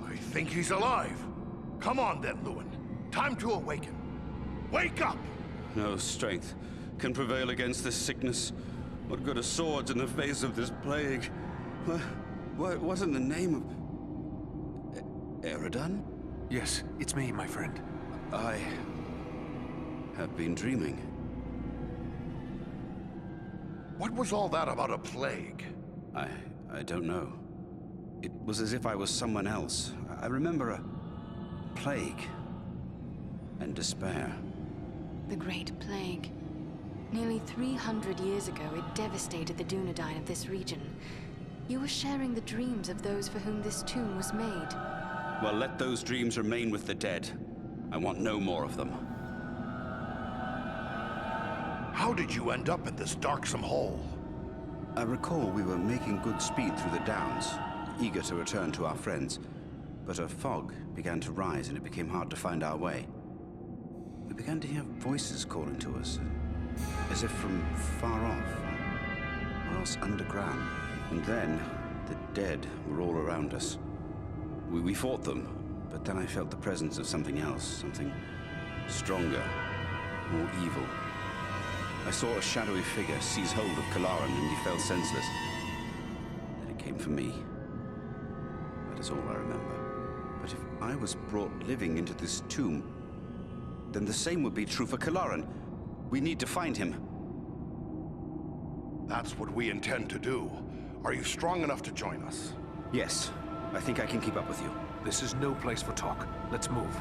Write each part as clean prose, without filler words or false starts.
I think he's alive. Come on then, Lewin. Time to awaken. Wake up! No strength can prevail against this sickness. What good are swords in the face of this plague? What in the name of... Eridan? Yes, it's me, my friend. I have been dreaming. What was all that about a plague? I don't know. It was as if I was someone else. I remember a plague and despair. The Great Plague. Nearly 300 years ago, it devastated the Dunedain of this region. You were sharing the dreams of those for whom this tomb was made. Well, let those dreams remain with the dead. I want no more of them. How did you end up in this darksome hole? I recall we were making good speed through the downs, eager to return to our friends. But a fog began to rise and it became hard to find our way. We began to hear voices calling to us, as if from far off, or else underground. And then, the dead were all around us. We fought them, but then I felt the presence of something else, something stronger, more evil. I saw a shadowy figure seize hold of Kalaran and he fell senseless. Then it came for me. That is all I remember. But if I was brought living into this tomb, then the same would be true for Kalaran. We need to find him. That's what we intend to do. Are you strong enough to join us? Yes, I think I can keep up with you. This is no place for talk. Let's move.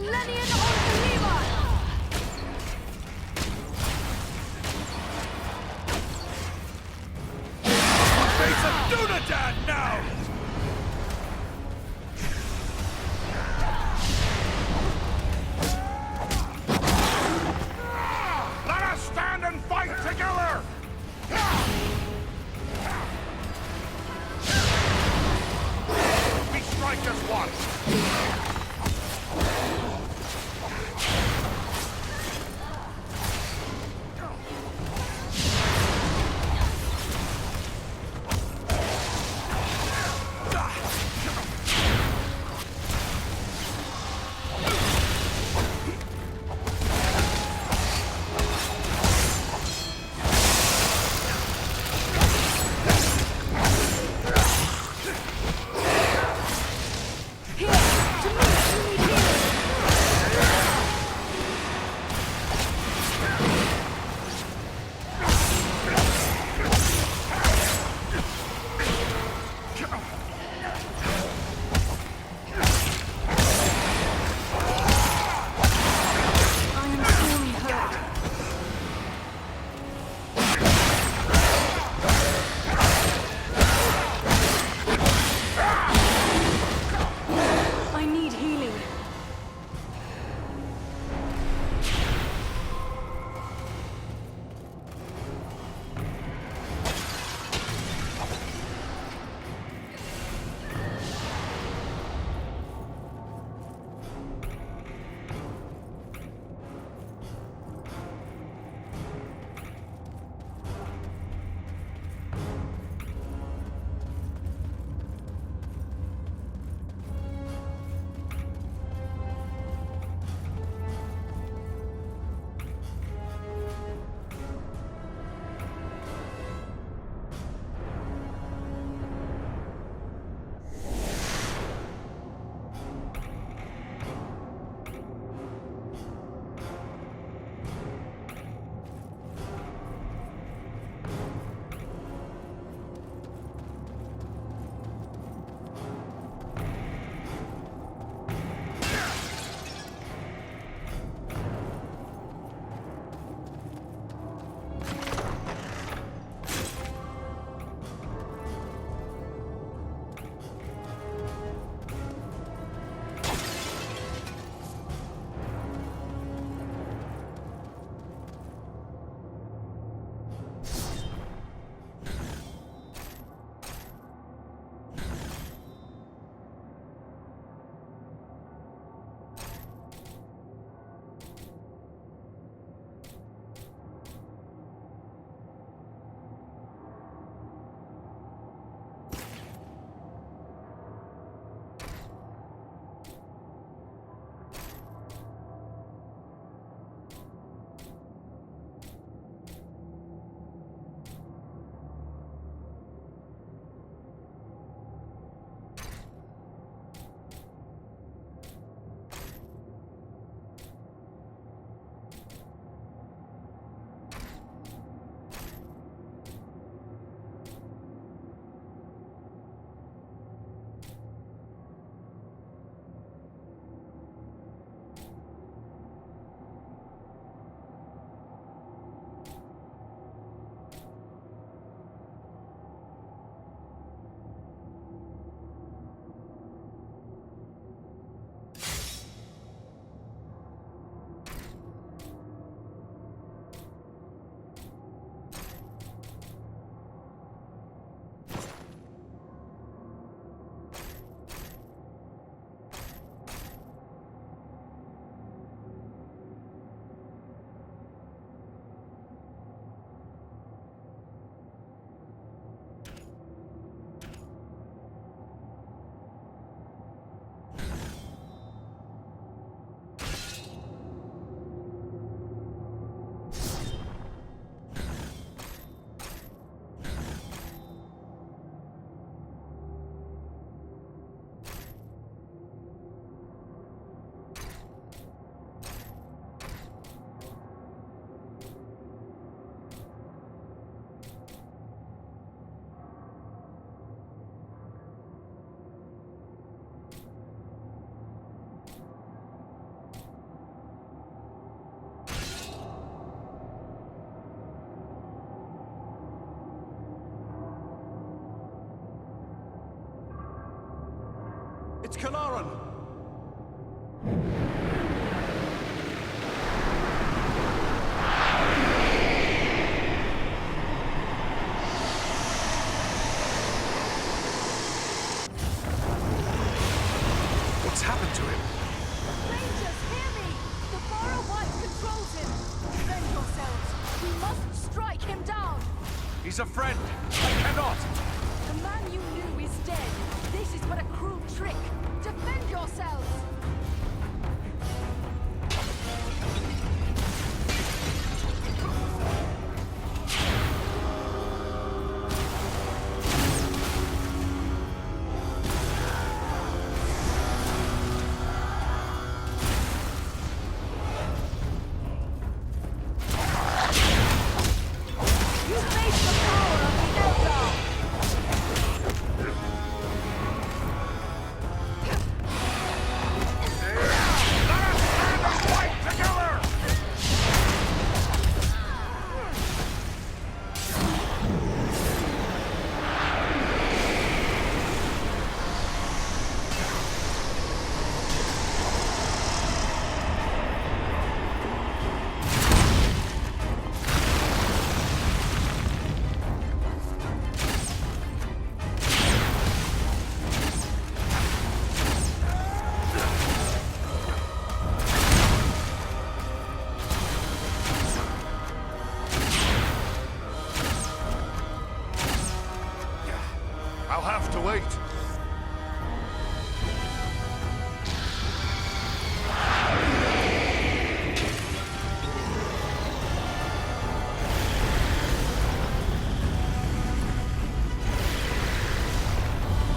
Selenian on Levi! Face of Dunadan now! Let us stand and fight together! We strike as one! Here, to me! It's Kalaran! What's happened to him? Rangers, hear me! The Fara White controls him! Defend yourselves! We must strike him down! He's a friend. I cannot. The man you knew is dead. This is but a cruel trick. Defend yourselves! You face the power of the Eldar! I'll have to wait.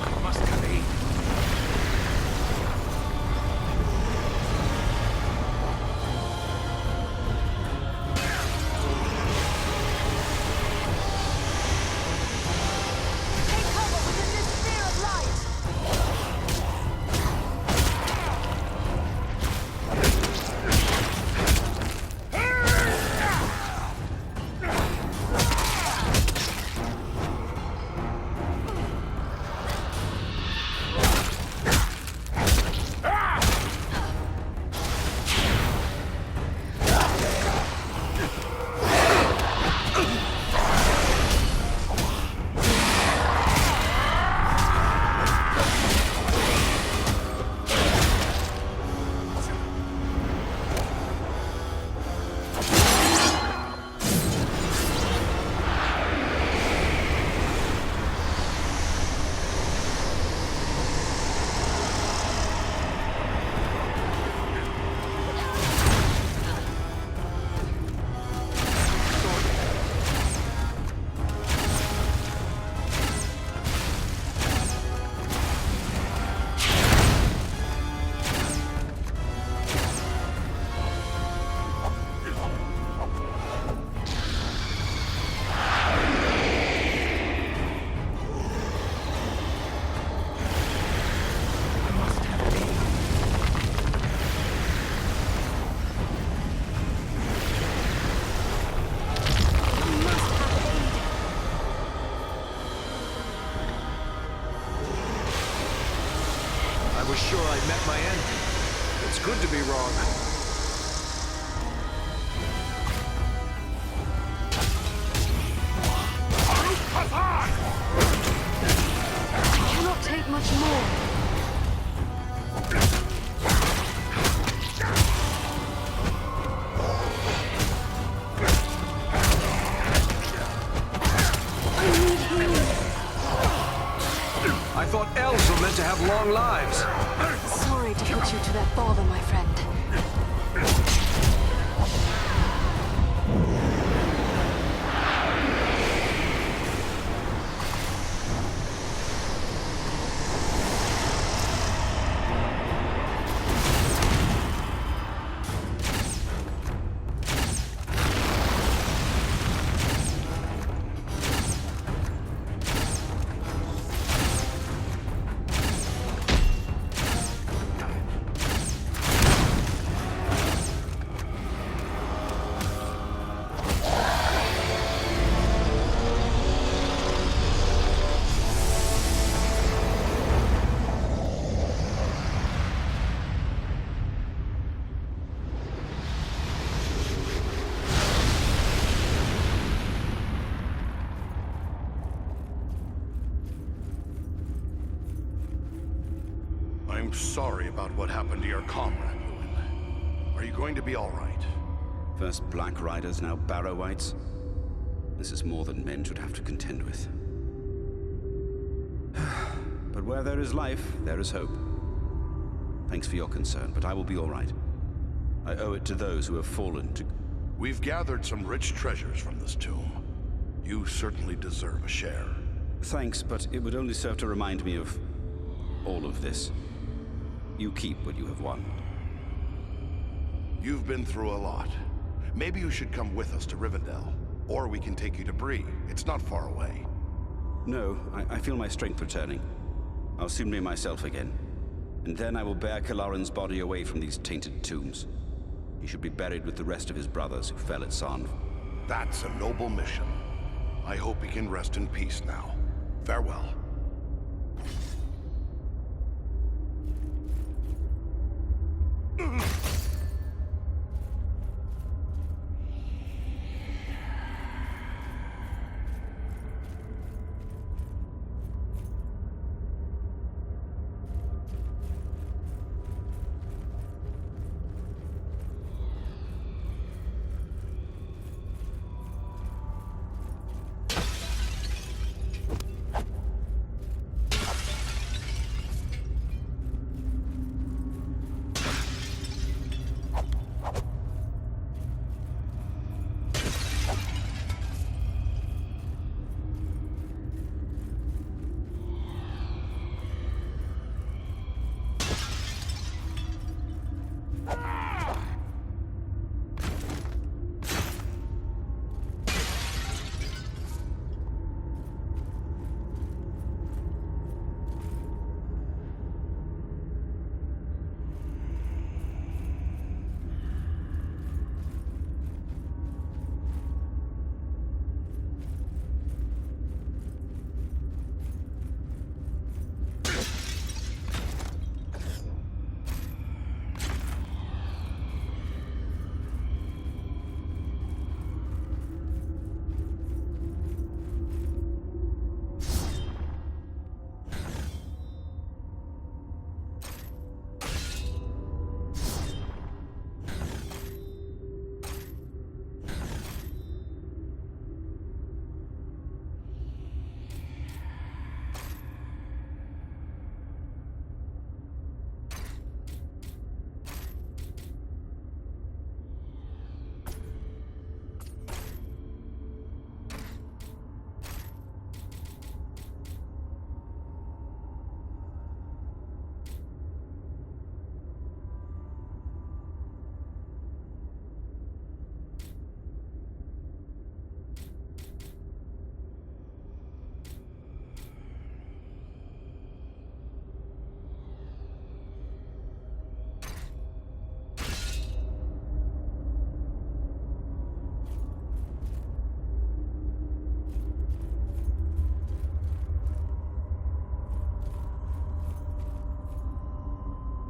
I must have aid. Take cover within this sphere of light! I was sure I'd met my end. It's good to be wrong. I cannot take much more. I need healing. I thought elves were meant to have long lives. Sorry to put you to that bother, my friend. sorry about what happened to your comrade, Lewin. Are you going to be all right? First Black Riders, now Barrow Whites. This is more than men should have to contend with. But where there is life, there is hope. Thanks for your concern, but I will be all right. I owe it to those who have fallen to... We've gathered some rich treasures from this tomb. You certainly deserve a share. Thanks, but it would only serve to remind me of all of this. You keep what you have won. You've been through a lot. Maybe you should come with us to Rivendell. Or we can take you to Bree. It's not far away. No, I feel my strength returning. I'll soon be myself again. And then I will bear Kalarin's body away from these tainted tombs. He should be buried with the rest of his brothers who fell at Sarn. That's a noble mission. I hope he can rest in peace now. Farewell.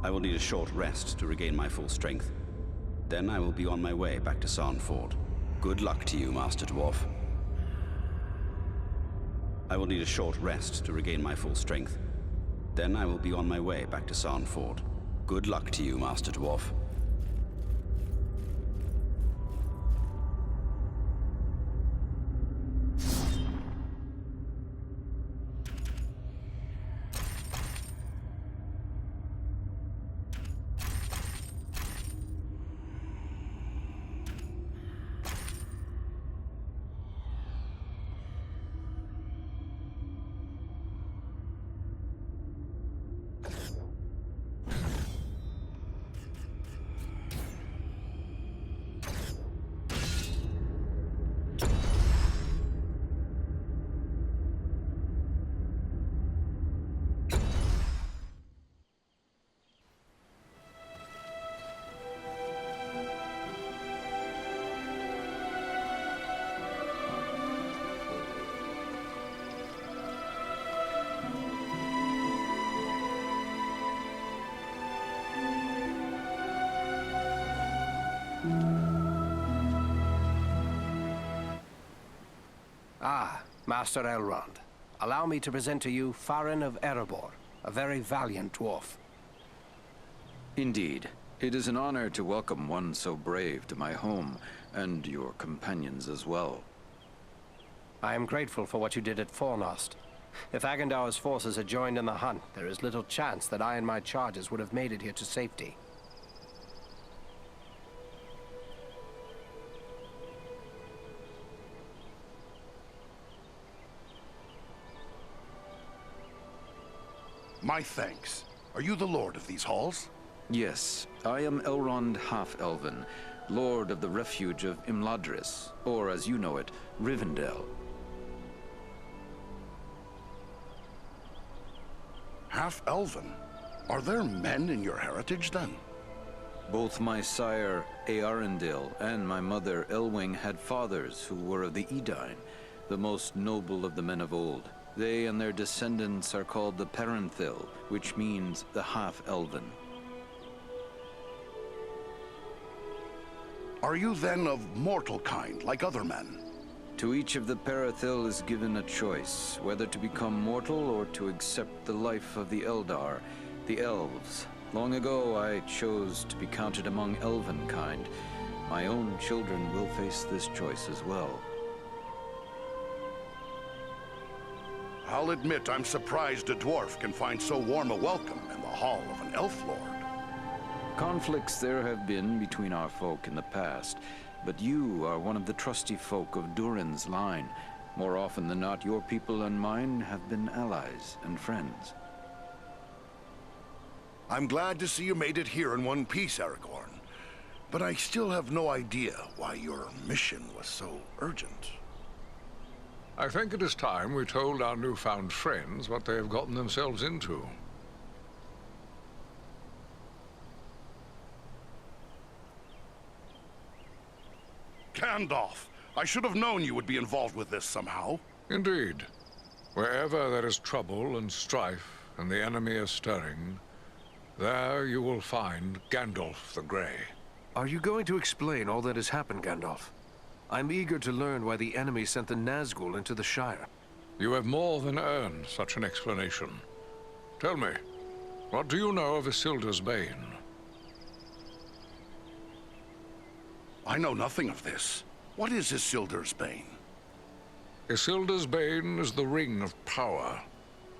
I will need a short rest to regain my full strength. Then I will be on my way back to Sarn Ford. Good luck to you, Master Dwarf. I will need a short rest to regain my full strength. Then I will be on my way back to Sarn Ford. Good luck to you, Master Dwarf. Ah, Master Elrond. Allow me to present to you Farin of Erebor, a very valiant dwarf. Indeed. It is an honor to welcome one so brave to my home, and your companions as well. I am grateful for what you did at Fornost. If Agandar's forces had joined in the hunt, there is little chance that I and my charges would have made it here to safety. My thanks. Are you the lord of these halls? Yes, I am Elrond Half-Elven, Lord of the Refuge of Imladris, or as you know it, Rivendell. Half-Elven? Are there men in your heritage, then? Both my sire, Earendil, and my mother, Elwing, had fathers who were of the Edain, the most noble of the men of old. They and their descendants are called the Parenthil, which means the Half-Elven. Are you then of mortal kind, like other men? To each of the Parathil is given a choice, whether to become mortal or to accept the life of the Eldar, the Elves. Long ago, I chose to be counted among Elven kind. My own children will face this choice as well. I'll admit I'm surprised a dwarf can find so warm a welcome in the hall of an elf lord. Conflicts there have been between our folk in the past, but you are one of the trusty folk of Durin's line. More often than not, your people and mine have been allies and friends. I'm glad to see you made it here in one piece, Aragorn. But I still have no idea why your mission was so urgent. I think it is time we told our newfound friends what they have gotten themselves into. Gandalf! I should have known you would be involved with this somehow. Indeed. Wherever there is trouble and strife, and the enemy is stirring, there you will find Gandalf the Grey. Are you going to explain all that has happened, Gandalf? I'm eager to learn why the enemy sent the Nazgul into the Shire. You have more than earned such an explanation. Tell me, what do you know of Isildur's Bane? I know nothing of this. What is Isildur's Bane? Isildur's Bane is the Ring of Power,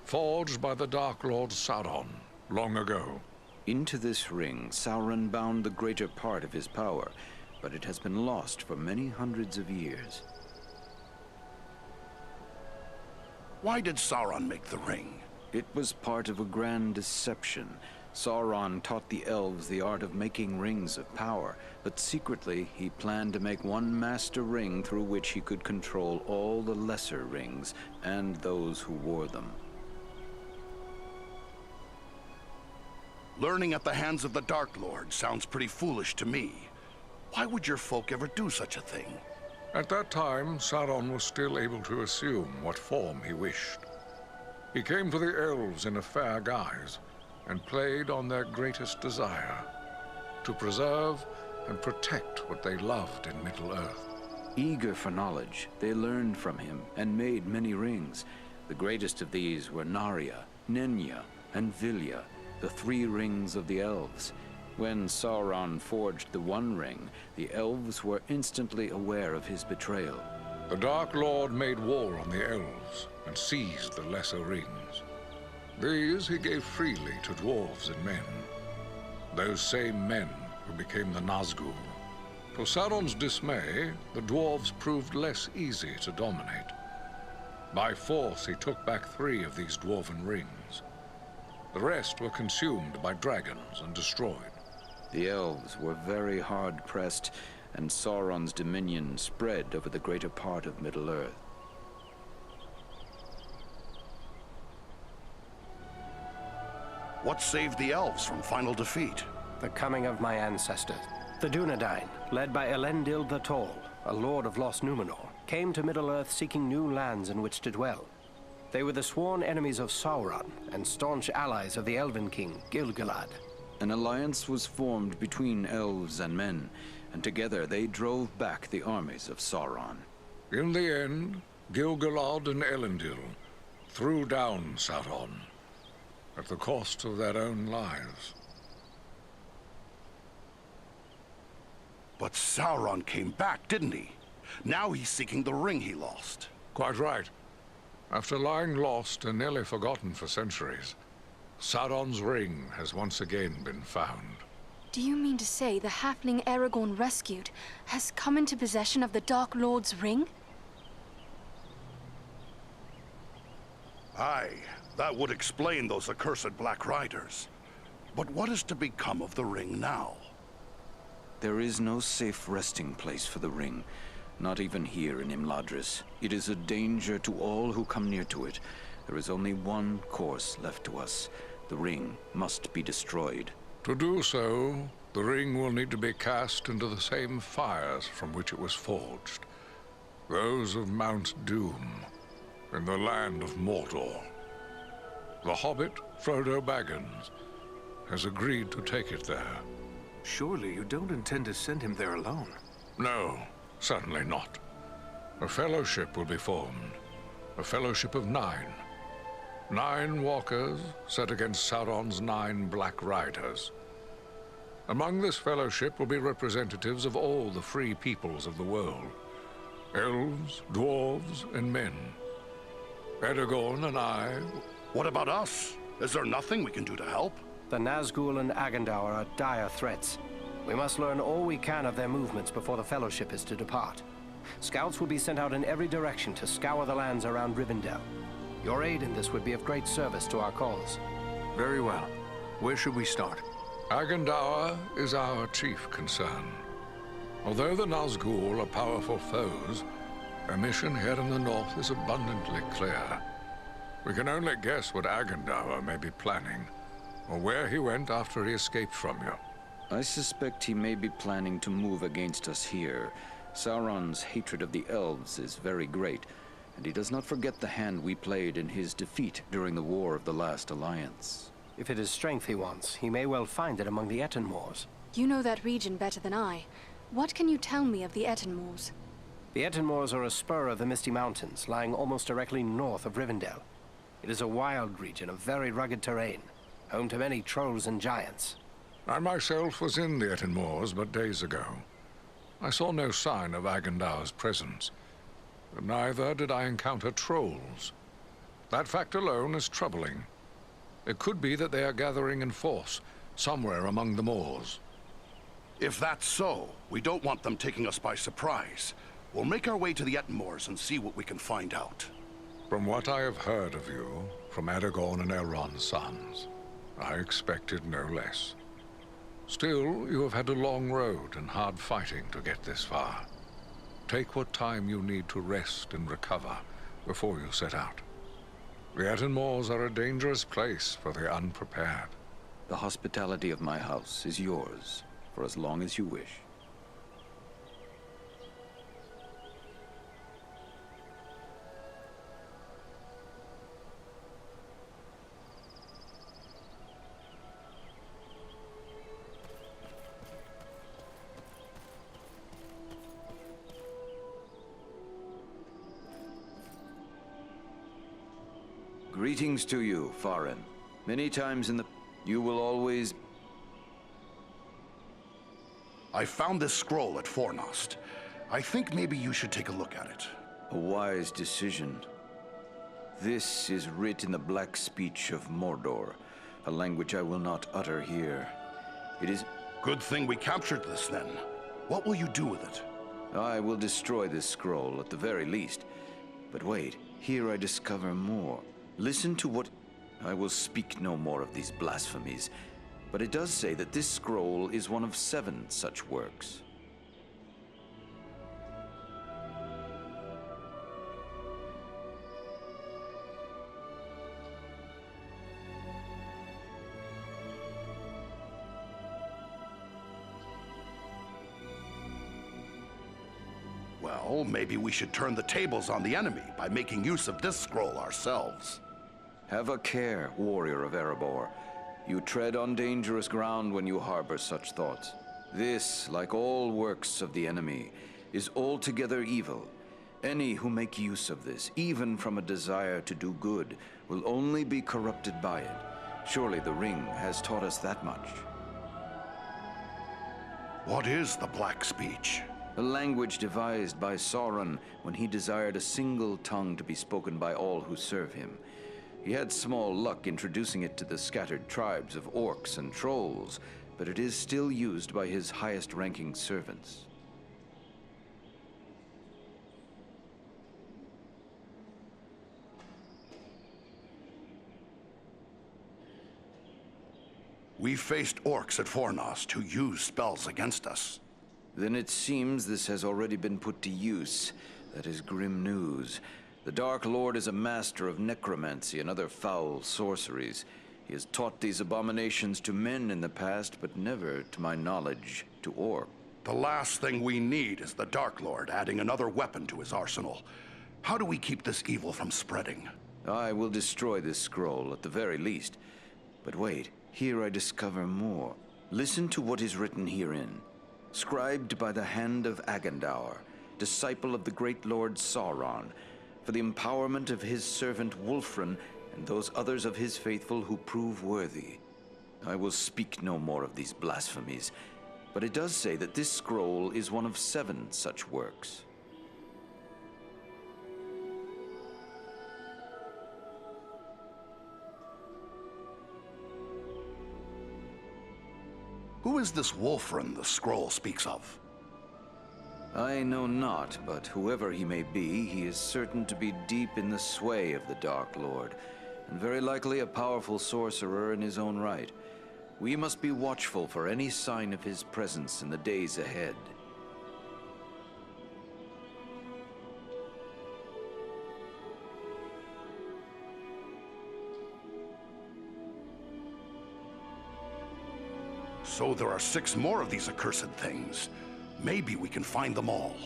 forged by the Dark Lord Sauron long ago. Into this ring, Sauron bound the greater part of his power, but it has been lost for many hundreds of years. Why did Sauron make the ring? It was part of a grand deception. Sauron taught the elves the art of making rings of power, but secretly he planned to make one master ring through which he could control all the lesser rings and those who wore them. Learning at the hands of the Dark Lord sounds pretty foolish to me. Why would your folk ever do such a thing? At that time, Sauron was still able to assume what form he wished. He came to the elves in a fair guise, and played on their greatest desire, to preserve and protect what they loved in Middle-earth. Eager for knowledge, they learned from him and made many rings. The greatest of these were Narya, Nenya, and Vilya, the 3 rings of the elves. When Sauron forged the One Ring, the elves were instantly aware of his betrayal. The Dark Lord made war on the elves and seized the lesser rings. These he gave freely to dwarves and men. Those same men who became the Nazgul. To Sauron's dismay, the dwarves proved less easy to dominate. By force, he took back 3 of these dwarven rings. The rest were consumed by dragons and destroyed. The elves were very hard-pressed, and Sauron's dominion spread over the greater part of Middle-earth. What saved the elves from final defeat? The coming of my ancestors. The Dunedain, led by Elendil the Tall, a lord of Lost Numenor, came to Middle-earth seeking new lands in which to dwell. They were the sworn enemies of Sauron and staunch allies of the Elven King, Gil-galad. An alliance was formed between elves and men, and together they drove back the armies of Sauron. In the end, Gil-galad and Elendil threw down Sauron, at the cost of their own lives. But Sauron came back, didn't he? Now he's seeking the ring he lost. Quite right. After lying lost and nearly forgotten for centuries, Sauron's ring has once again been found. Do you mean to say the halfling Aragorn rescued has come into possession of the Dark Lord's ring? Aye, that would explain those accursed Black Riders. But what is to become of the ring now? There is no safe resting place for the ring, not even here in Imladris. It is a danger to all who come near to it. There is only one course left to us. The ring must be destroyed. To do so, the ring will need to be cast into the same fires from which it was forged. Those of Mount Doom, in the land of Mordor. The hobbit, Frodo Baggins, has agreed to take it there. Surely you don't intend to send him there alone? No, certainly not. A fellowship will be formed. A fellowship of 9. 9 walkers set against Sauron's 9 Black Riders. Among this fellowship will be representatives of all the free peoples of the world. Elves, dwarves, and men. Aragorn and I... What about us? Is there nothing we can do to help? The Nazgul and Agandaur are dire threats. We must learn all we can of their movements before the Fellowship is to depart. Scouts will be sent out in every direction to scour the lands around Rivendell. Your aid in this would be of great service to our cause. Very well. Where should we start? Agandaur is our chief concern. Although the Nazgul are powerful foes, our mission here in the north is abundantly clear. We can only guess what Agandaur may be planning, or where he went after he escaped from you. I suspect he may be planning to move against us here. Sauron's hatred of the elves is very great, and he does not forget the hand we played in his defeat during the War of the Last Alliance. If it is strength he wants, he may well find it among the Etenmoors. You know that region better than I. What can you tell me of the Etenmoors? The Etenmoors are a spur of the Misty Mountains, lying almost directly north of Rivendell. It is a wild region of very rugged terrain, home to many trolls and giants. I myself was in the Etenmoors but days ago. I saw no sign of Agandaur's presence, but neither did I encounter trolls. That fact alone is troubling. It could be that they are gathering in force, somewhere among the moors. If that's so, we don't want them taking us by surprise. We'll make our way to the Etenmoors and see what we can find out. From what I have heard of you, from Aragorn and Elrond's sons, I expected no less. Still, you have had a long road and hard fighting to get this far. Take what time you need to rest and recover before you set out. The Etenmoors are a dangerous place for the unprepared. The hospitality of my house is yours, for as long as you wish. Greetings to you, Farin. Many times in the... You will always... I found this scroll at Fornost. I think maybe you should take a look at it. A wise decision. This is writ in the black speech of Mordor, a language I will not utter here. It is... Good thing we captured this, then. What will you do with it? I will destroy this scroll, at the very least. But wait, here I discover more. Listen to what... I will speak no more of these blasphemies, but it does say that this scroll is one of 7 such works. Well, maybe we should turn the tables on the enemy by making use of this scroll ourselves. Have a care, warrior of Erebor. You tread on dangerous ground when you harbor such thoughts. This, like all works of the enemy, is altogether evil. Any who make use of this, even from a desire to do good, will only be corrupted by it. Surely the ring has taught us that much. What is the Black Speech? A language devised by Sauron when he desired a single tongue to be spoken by all who serve him. He had small luck introducing it to the scattered tribes of orcs and trolls, but it is still used by his highest-ranking servants. We faced orcs at Fornost who used spells against us. Then it seems this has already been put to use. That is grim news. The Dark Lord is a master of necromancy and other foul sorceries. He has taught these abominations to men in the past, but never, to my knowledge, to orcs. The last thing we need is the Dark Lord adding another weapon to his arsenal. How do we keep this evil from spreading? I will destroy this scroll, at the very least. But wait, here I discover more. Listen to what is written herein. Scribed by the hand of Agandaur, disciple of the great Lord Sauron, for the empowerment of his servant Wulfrun and those others of his faithful who prove worthy. I will speak no more of these blasphemies, but it does say that this scroll is one of 7 such works. Who is this Wulfrun the scroll speaks of? I know not, but whoever he may be, he is certain to be deep in the sway of the Dark Lord, and very likely a powerful sorcerer in his own right. We must be watchful for any sign of his presence in the days ahead. So there are 6 more of these accursed things. Maybe we can find them all.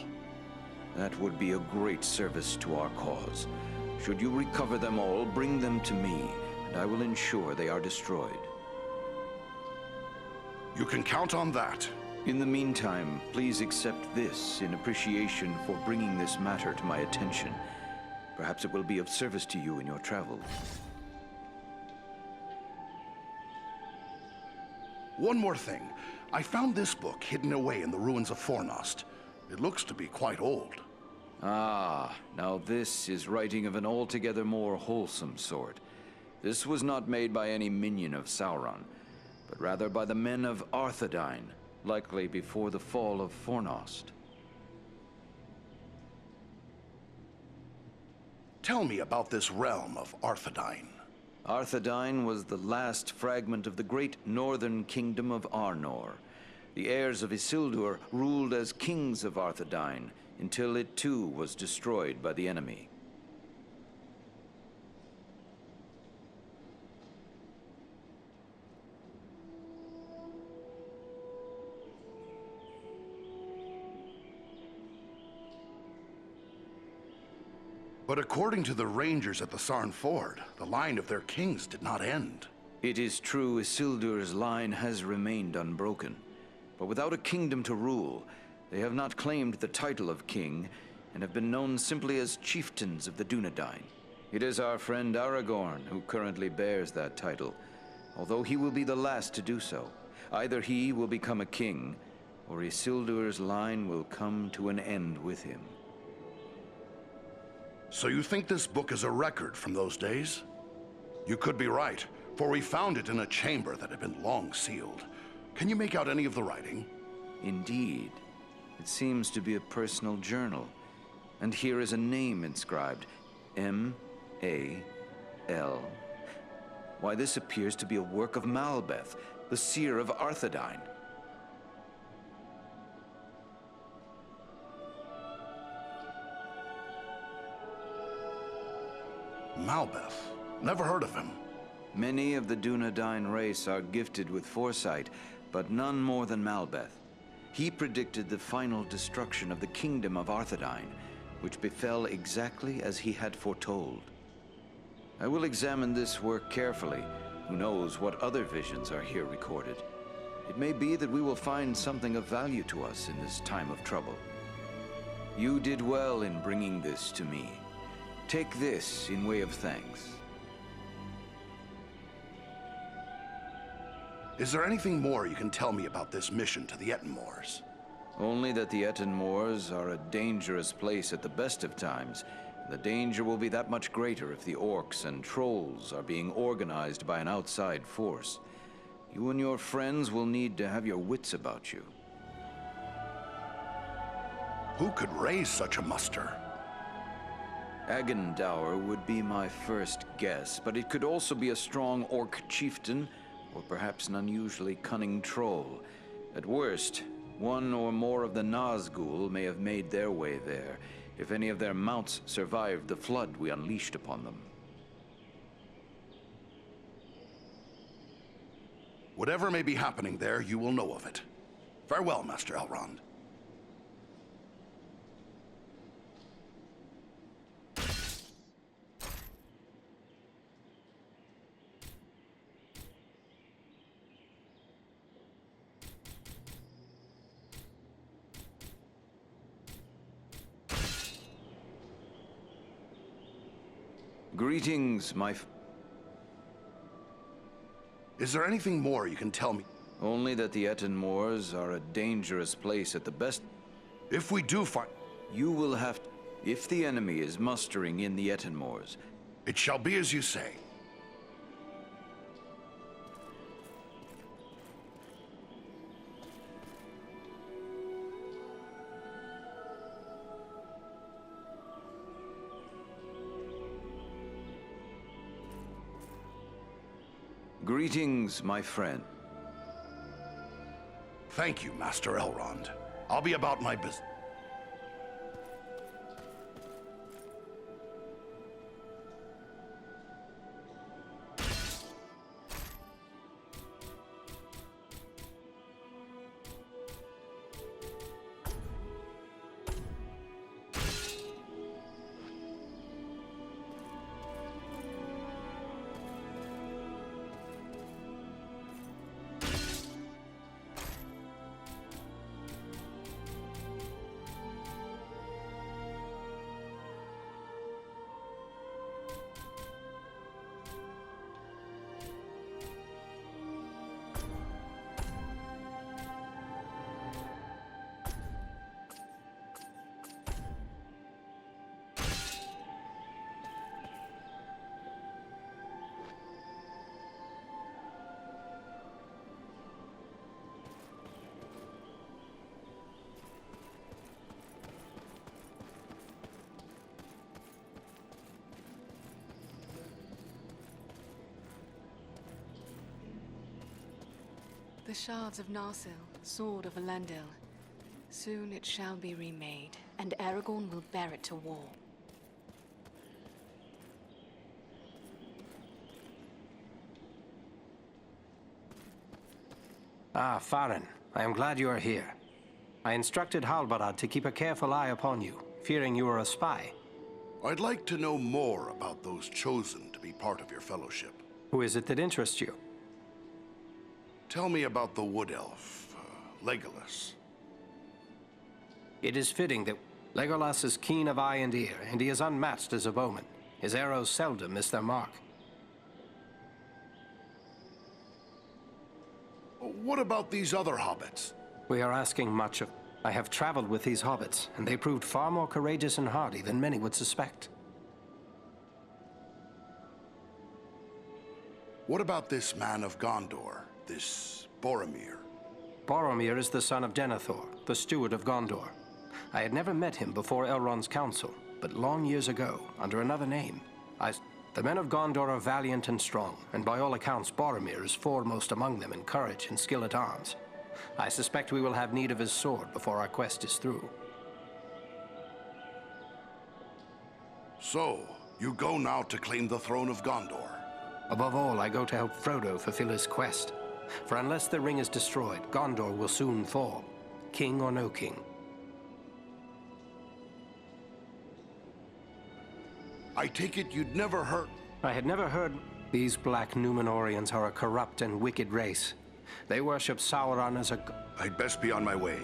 That would be a great service to our cause. Should you recover them all, bring them to me, and I will ensure they are destroyed. You can count on that. In the meantime, please accept this in appreciation for bringing this matter to my attention. Perhaps it will be of service to you in your travels. One more thing. I found this book hidden away in the ruins of Fornost. It looks to be quite old. Ah, now this is writing of an altogether more wholesome sort. This was not made by any minion of Sauron, but rather by the men of Arthedain, likely before the fall of Fornost. Tell me about this realm of Arthedain. Arthedain was the last fragment of the great northern kingdom of Arnor. The heirs of Isildur ruled as kings of Arthedain until it too was destroyed by the enemy. But according to the rangers at the Sarn Ford, the line of their kings did not end. It is true Isildur's line has remained unbroken, but without a kingdom to rule, they have not claimed the title of king and have been known simply as chieftains of the Dunedain. It is our friend Aragorn who currently bears that title, although he will be the last to do so. Either he will become a king, or Isildur's line will come to an end with him. So you think this book is a record from those days? You could be right, for we found it in a chamber that had been long sealed. Can you make out any of the writing? Indeed. It seems to be a personal journal. And here is a name inscribed. M-A-L. Why, this appears to be a work of Malbeth, the seer of Arthedain. Malbeth. Never heard of him. Many of the Dunedain race are gifted with foresight, but none more than Malbeth. He predicted the final destruction of the kingdom of Arthedain, which befell exactly as he had foretold. I will examine this work carefully. Who knows what other visions are here recorded? It may be that we will find something of value to us in this time of trouble. You did well in bringing this to me. Take this in way of thanks. Is there anything more you can tell me about this mission to the Ettenmoors? Only that the Ettenmoors are a dangerous place at the best of times. The danger will be that much greater if the orcs and trolls are being organized by an outside force. You and your friends will need to have your wits about you. Who could raise such a muster? Agendour would be my first guess, but it could also be a strong orc chieftain, or perhaps an unusually cunning troll. At worst, one or more of the Nazgul may have made their way there, if any of their mounts survived the flood we unleashed upon them. Whatever may be happening there, you will know of it. Farewell, Master Elrond. Greetings, Is there anything more you can tell me? Only that the Ettenmoors are a dangerous place at the best. If we do find... You will have... If the enemy is mustering in the Ettenmoors... It shall be as you say. Greetings, my friend. Thank you, Master Elrond. I'll be about my business. The shards of Narsil, sword of Elendil. Soon it shall be remade, and Aragorn will bear it to war. Ah, Farin, I am glad you are here. I instructed Halbarad to keep a careful eye upon you, fearing you were a spy. I'd like to know more about those chosen to be part of your fellowship. Who is it that interests you? Tell me about the Wood Elf, Legolas. It is fitting that Legolas is keen of eye and ear, and he is unmatched as a bowman. His arrows seldom miss their mark. What about these other hobbits? We are asking much of... I have traveled with these hobbits, and they proved far more courageous and hardy than many would suspect. What about this man of Gondor, this Boromir? Boromir is the son of Denethor, the steward of Gondor. I had never met him before Elrond's council, but long years ago, under another name, The men of Gondor are valiant and strong, and by all accounts Boromir is foremost among them in courage and skill at arms. I suspect we will have need of his sword before our quest is through. So, you go now to claim the throne of Gondor? Above all, I go to help Frodo fulfill his quest. For unless the ring is destroyed, Gondor will soon fall, king or no king. I take it you'd never heard... I had never heard... These Black Númenóreans are a corrupt and wicked race. They worship Sauron as a... I'd best be on my way.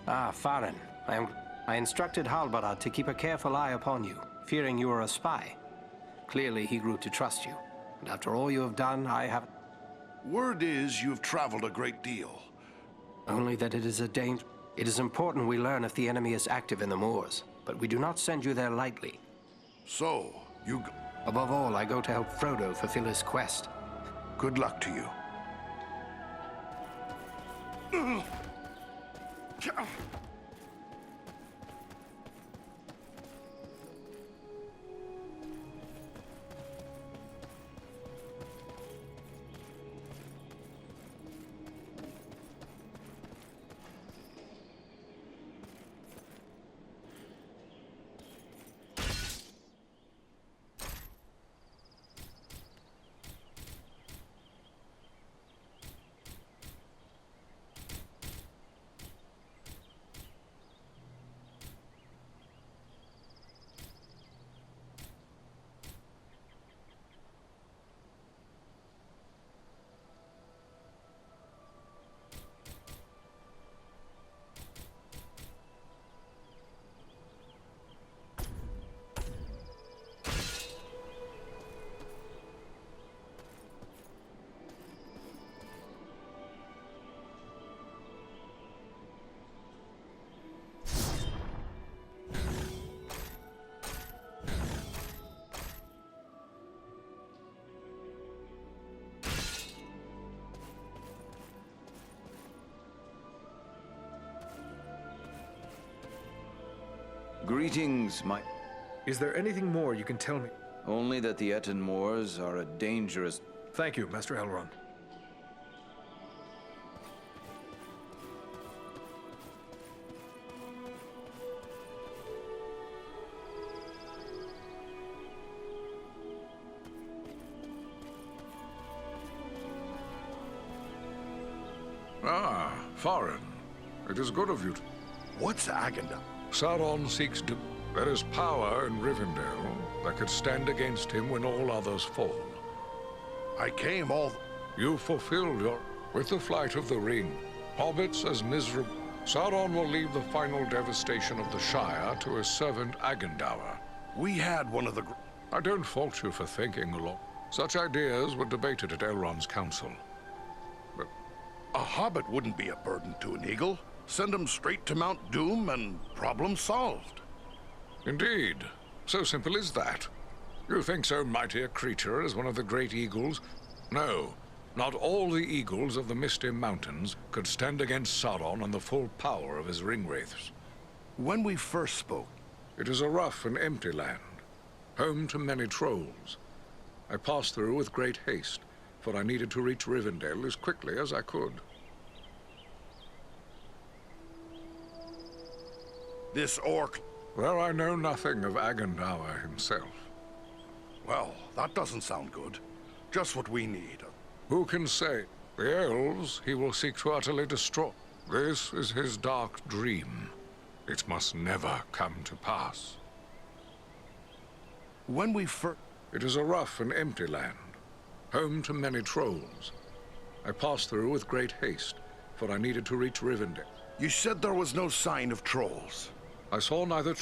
Ah, Farin. I instructed Halbarad to keep a careful eye upon you, fearing you were a spy. Clearly, he grew to trust you. And after all you have done, I have... Word is you've traveled a great deal. Only that it is a danger. It is important we learn if the enemy is active in the moors, but we do not send you there lightly. So, you... Above all, I go to help Frodo fulfill his quest. Good luck to you. Greetings, my... Is there anything more you can tell me? Only that the Etten Moors are a dangerous... Thank you, Master Elrond. Ah, Farin. It is good of you to... What's Agenda? Sauron seeks to... There is power in Rivendell that could stand against him when all others fall. I came all... You fulfilled your... With the flight of the ring, hobbits as miserable... Sauron will leave the final devastation of the Shire to his servant Agendaur. We had one of the... I don't fault you for thinking along. Such ideas were debated at Elrond's council. But A hobbit wouldn't be a burden to an eagle. Send him straight to Mount Doom and problem solved. indeed, so simple as that. You think so mighty a creature as one of the great eagles? No, not all the eagles of the Misty Mountains could stand against Sauron and the full power of his ringwraiths. When we first spoke... It is a rough and empty land, home to many trolls. I passed through with great haste, for I needed to reach Rivendell as quickly as I could. This orc... Well, I know nothing of Agendaur himself. Well, that doesn't sound good. Just what we need. Who can say? The elves he will seek to utterly destroy. This is his dark dream. It must never come to pass. When we first... It is a rough and empty land, home to many trolls. I passed through with great haste, for I needed to reach Rivendell. You said there was no sign of trolls. I saw neither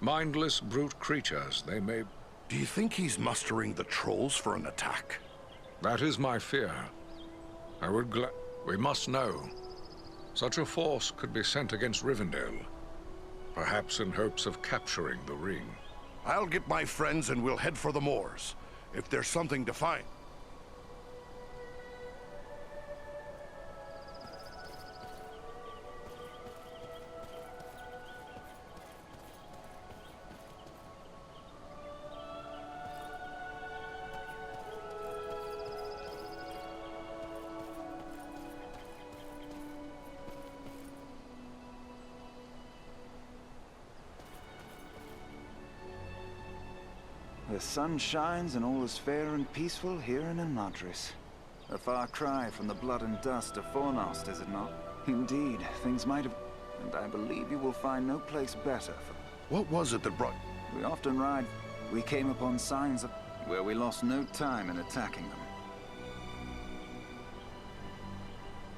mindless brute creatures, they may... Do you think he's mustering the trolls for an attack? That is my fear. I would We must know. Such a force could be sent against Rivendell, perhaps in hopes of capturing the ring. I'll get my friends and we'll head for the moors. If there's something to find. The sun shines and all is fair and peaceful here in Imladris. A far cry from the blood and dust of Fornost, is it not? Indeed, things might have... And I believe you will find no place better for... What was it that brought... We often ride... We came upon signs of... where we lost no time in attacking them.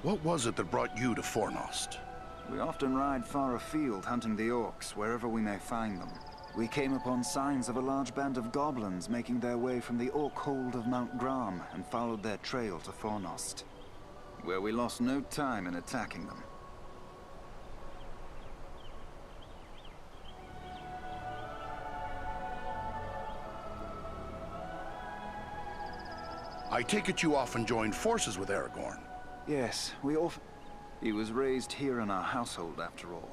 What was it that brought you to Fornost? We often ride far afield hunting the orcs, wherever we may find them. We came upon signs of a large band of goblins making their way from the orc hold of Mount Gram and followed their trail to Fornost, where we lost no time in attacking them. I take it you often joined forces with Aragorn. Yes, we often... He was raised here in our household, after all.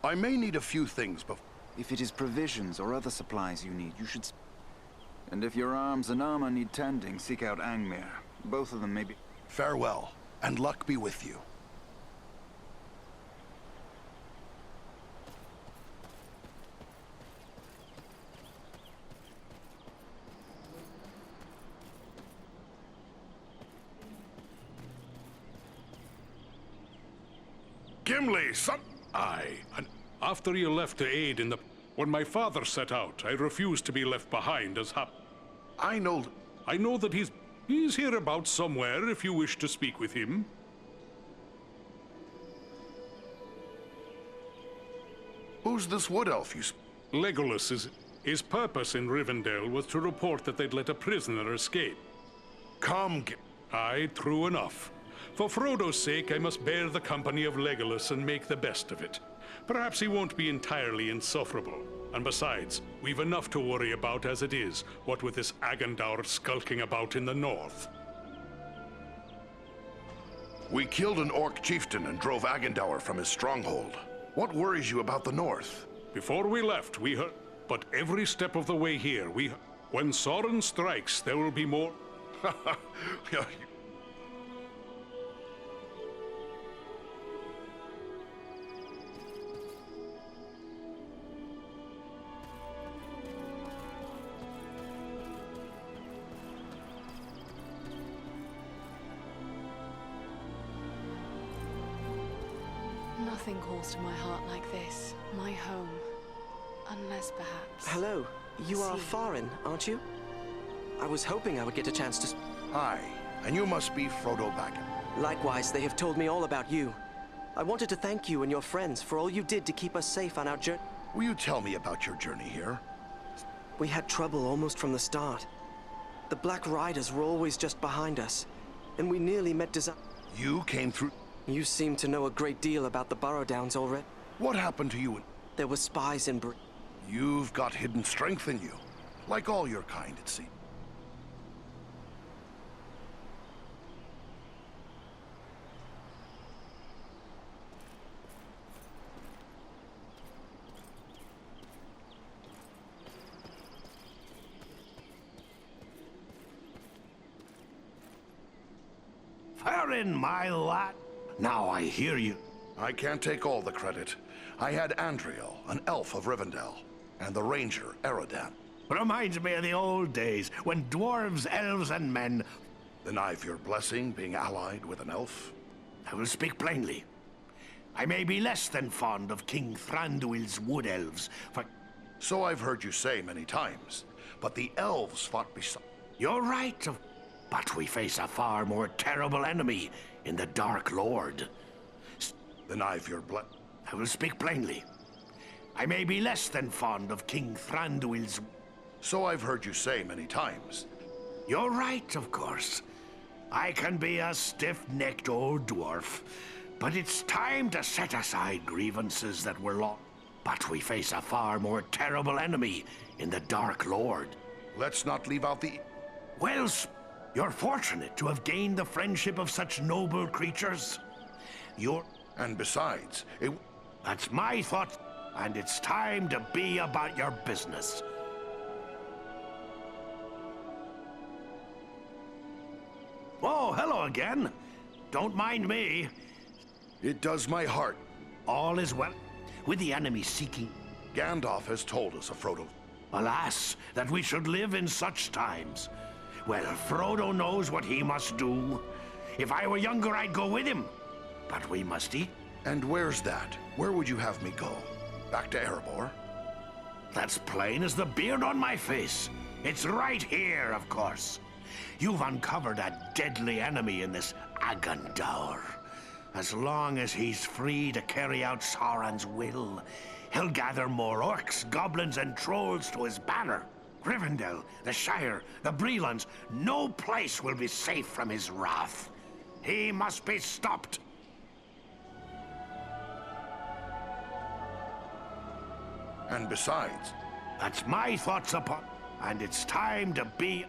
I may need a few things before... If it is provisions or other supplies you need, you should... And if your arms and armor need tending, seek out Angmir. Both of them may be... Farewell, and luck be with you. Gimli, son... Aye. And after you left to aid in the... When my father set out, I refused to be left behind as I know that he's hereabouts somewhere if you wish to speak with him. Who's this wood elf you... Legolas his purpose in Rivendell was to report that they'd let a prisoner escape. Aye, true enough. For Frodo's sake, I must bear the company of Legolas and make the best of it. Perhaps he won't be entirely insufferable. And besides, we've enough to worry about as it is, what with this Agandaur skulking about in the north. We killed an orc chieftain and drove Agandaur from his stronghold. What worries you about the north? Before we left, we heard... But every step of the way here, when Sauron strikes, there will be more... Nothing calls to my heart like this. My home. Unless perhaps... Hello. You are Farin, aren't you? I was hoping I would get a chance to... Hi, and you must be Frodo Baggin. Likewise, they have told me all about you. I wanted to thank you and your friends for all you did to keep us safe on our journey. Will you tell me about your journey here? We had trouble almost from the start. The Black Riders were always just behind us, and we nearly met You came through... You seem to know a great deal about the Burrow Downs already. What happened to you? There were spies in You've got hidden strength in you. Like all your kind, it seems. Farin, my lad. Now I hear you. I can't take all the credit. I had Andriel, an elf of Rivendell, and the ranger, Erodan. Reminds me of the old days, when dwarves, elves, and men... Then I've your blessing being allied with an elf? I will speak plainly. I may be less than fond of King Thranduil's wood elves, for... So I've heard you say many times, but the elves fought beside... You're right, but we face a far more terrible enemy in the Dark Lord. Then I've your I will speak plainly. I may be less than fond of King Thranduil's... So I've heard you say many times. You're right, of course. I can be a stiff-necked old dwarf, but it's time to set aside grievances that were long. But we face a far more terrible enemy in the Dark Lord. Let's not leave out the... Well, you're fortunate to have gained the friendship of such noble creatures. And besides, That's my thought, and it's time to be about your business. Oh, hello again. Don't mind me. It does my heart. All is well. With the enemy seeking... Gandalf has told us of Frodo. Alas, that we should live in such times. Well, Frodo knows what he must do. If I were younger, I'd go with him. But we must eat. And where's that? Where would you have me go? Back to Erebor? That's plain as the beard on my face. It's right here, of course. You've uncovered a deadly enemy in this Agandaur. As long as he's free to carry out Sauron's will, he'll gather more orcs, goblins, and trolls to his banner. Rivendell, the Shire, the Brelands, no place will be safe from his wrath. He must be stopped. And besides... That's my thoughts upon... And it's time to be...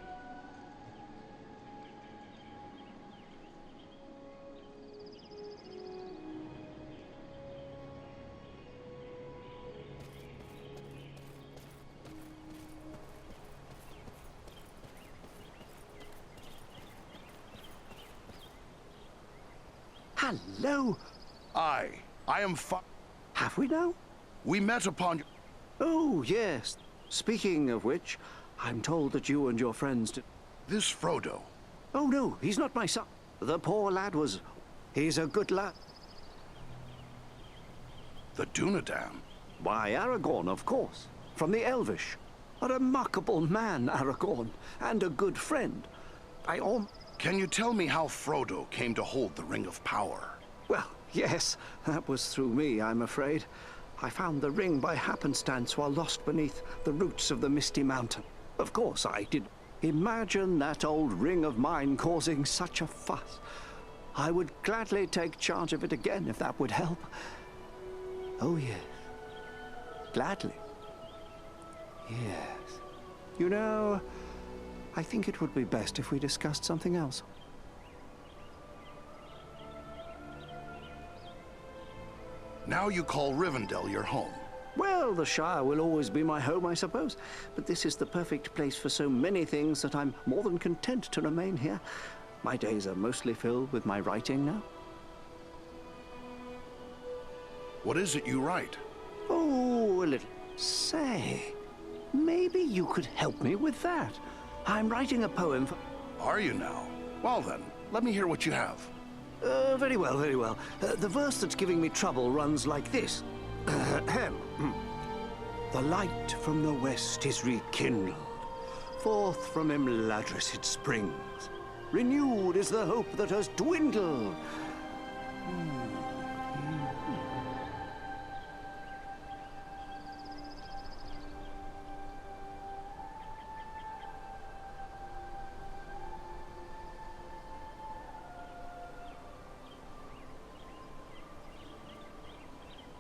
Hello. I am Have we now? We met upon... Oh, yes. Speaking of which, I'm told that you and your friends... This Frodo. Oh, no, he's not my son. The poor lad was... He's a good lad. The Dunedain? Why, Aragorn, of course. From the Elvish. A remarkable man, Aragorn, and a good friend. Can you tell me how Frodo came to hold the Ring of Power? Well, yes, that was through me, I'm afraid. I found the ring by happenstance while lost beneath the roots of the Misty Mountain. Of course I did. Imagine that old ring of mine causing such a fuss. I would gladly take charge of it again if that would help. Oh, yes. Gladly. Yes. You know, I think it would be best if we discussed something else. Now you call Rivendell your home. Well, the Shire will always be my home, I suppose. But this is the perfect place for so many things that I'm more than content to remain here. My days are mostly filled with my writing now. What is it you write? Oh, a little. Say, maybe you could help me with that. I'm writing a poem for... Are you now? Well then, let me hear what you have. Very well, very well. The verse that's giving me trouble runs like this. The light from the west is rekindled. Forth from Imladris it springs. Renewed is the hope that has dwindled.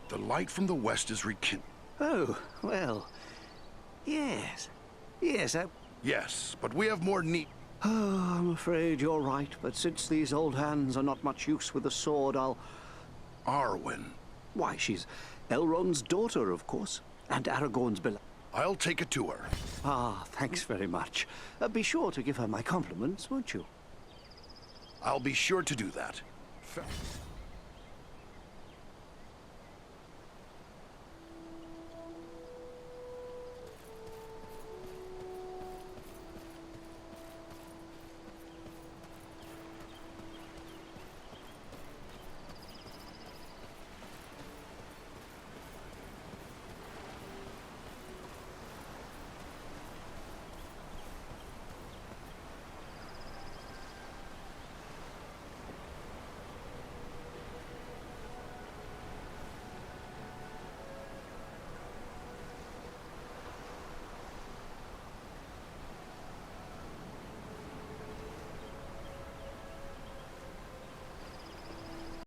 The light from the west is rekindled. Oh, well, yes. Yes, Yes, but we have more need... Oh, I'm afraid you're right, but since these old hands are not much use with a sword, I'll... Arwen. Why, she's Elrond's daughter, of course, and Aragorn's beloved. I'll take it to her. Ah, thanks very much. Be sure to give her my compliments, won't you? I'll be sure to do that.